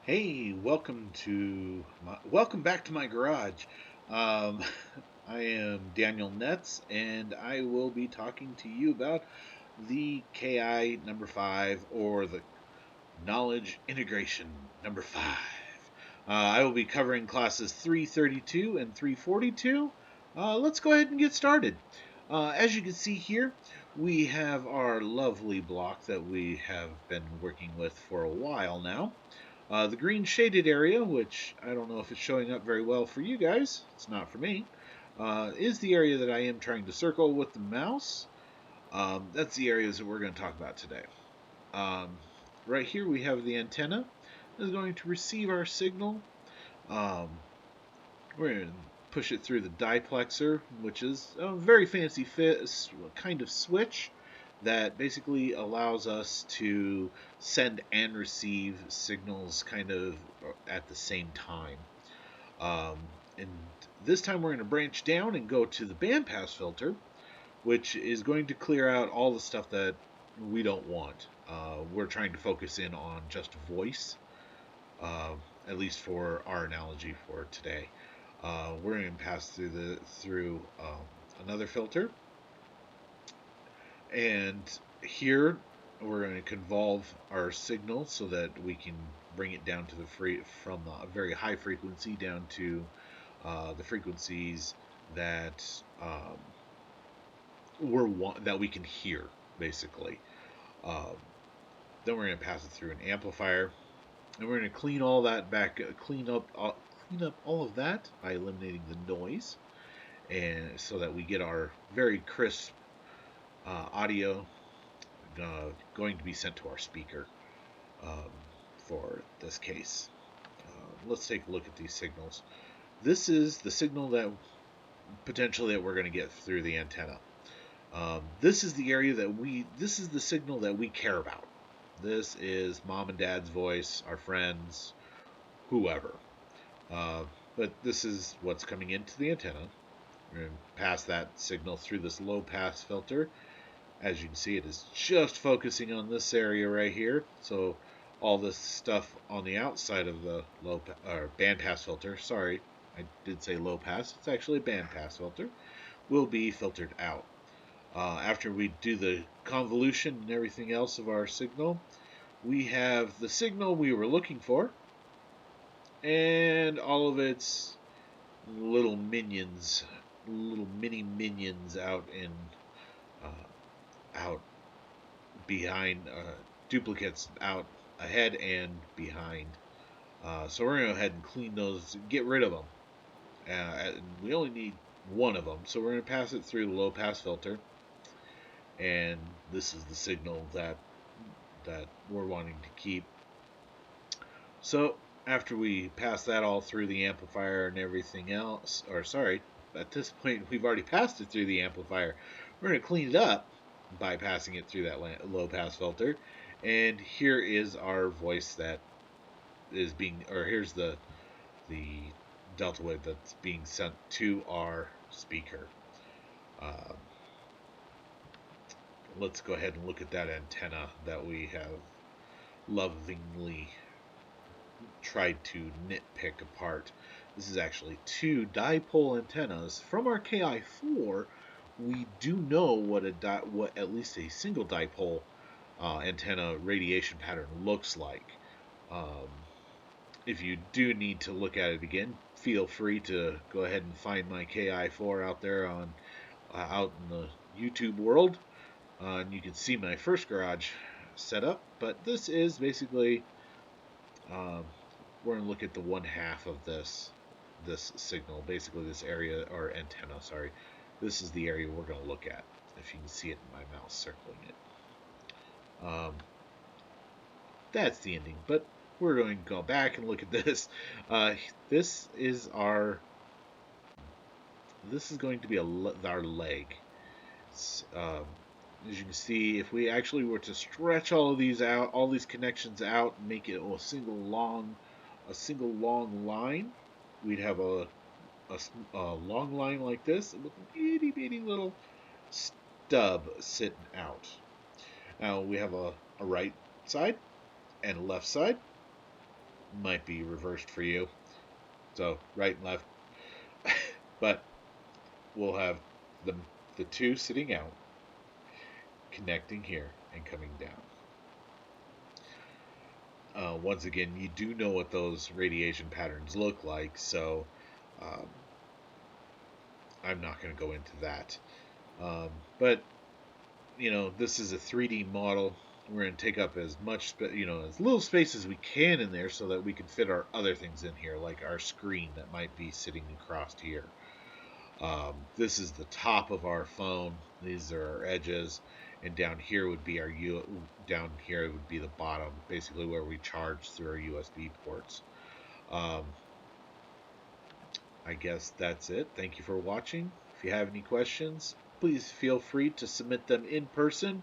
Hey, welcome back to my garage. Um, I am Daniel Netz, and I will be talking to you about the KI number 5, or the Knowledge Integration number 5. I will be covering classes 332 and 342. Let's go ahead and get started. As you can see here, we have our lovely block that we have been working with for a while now. The green shaded area, which I don't know if it's showing up very well for you guys, it's not for me, is the area that I am trying to circle with the mouse. That's the areas that we're going to talk about today. Um, right here we have the antenna that is going to receive our signal. Um, we're going to push it through the diplexer, which is a very fancy kind of switch that basically allows us to send and receive signals kind of at the same time. Um, and this time we're going to branch down and go to the bandpass filter, which is going to clear out all the stuff that we don't want. We're trying to focus in on just voice, uh, at least for our analogy for today. We're going to pass through another filter, and here we're going to convolve our signal so that we can bring it down to from a very high frequency down to the frequencies that that we can hear, basically. Um, then we're going to pass it through an amplifier, and we're going to clean all that back, clean up all of that by eliminating the noise, and so that we get our very crisp audio going to be sent to our speaker um, for this case. Let's take a look at these signals. This is the signal that potentially that we're going to get through the antenna. This is the area that this is the signal that we care about. This is mom and dad's voice, our friends, whoever. Uh, but this is what's coming into the antenna. We're going to pass that signal through this low pass filter. As you can see, it is just focusing on this area right here. So all this stuff on the outside of the band pass filter, sorry, I did say low pass, it's actually a band pass filter, will be filtered out. After we do the convolution and everything else of our signal, we have the signal we were looking for, and all of its little minions, little mini minions out behind, duplicates out ahead and behind. So we're going to go ahead and clean those, get rid of them. And we only need one of them, so we're going to pass it through the low pass filter, and this is the signal that we're wanting to keep. So after we pass that all through the amplifier and everything else, or sorry, at this point we've already passed it through the amplifier, we're going to clean it up by passing it through that low pass filter. And here is our voice that is being, or here's the delta wave that's being sent to our speaker. Um, let's go ahead and look at that antenna that we have lovingly tried to nitpick apart. This is actually two dipole antennas from our KI4. We do know what what at least a single dipole antenna radiation pattern looks like. Um, if you do need to look at it again, feel free to go ahead and find my KI4 out there on out in the YouTube world, and you can see my first garage setup. But this is basically um, we're going to look at the one half of this signal, basically this area, or antenna, sorry. This is the area we're going to look at, if you can see it in my mouse circling it. That's the ending, but we're going to go back and look at this. This is going to be our leg. As you can see, if we actually were to stretch all of these out, all these connections out, and make it a single long line, we'd have a long line like this with a itty bitty little stub sitting out. Now we have a right side and a left side. might be reversed for you. So right and left. But we'll have the two sitting out, connecting here and coming down. Once again, you do know what those radiation patterns look like, so um, I'm not going to go into that. Um, but this is a 3D model. We're going to take up as much, as little space as we can in there, so that we can fit our other things in here, like our screen that might be sitting across here. This is the top of our phone. These are our edges, and down here would be down here would be the bottom, basically where we charge through our USB ports. Um, I guess that's it. Thank you for watching. If you have any questions, please feel free to submit them in person,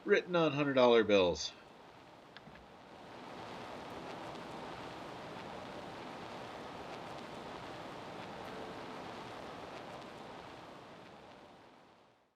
written on $100 bills.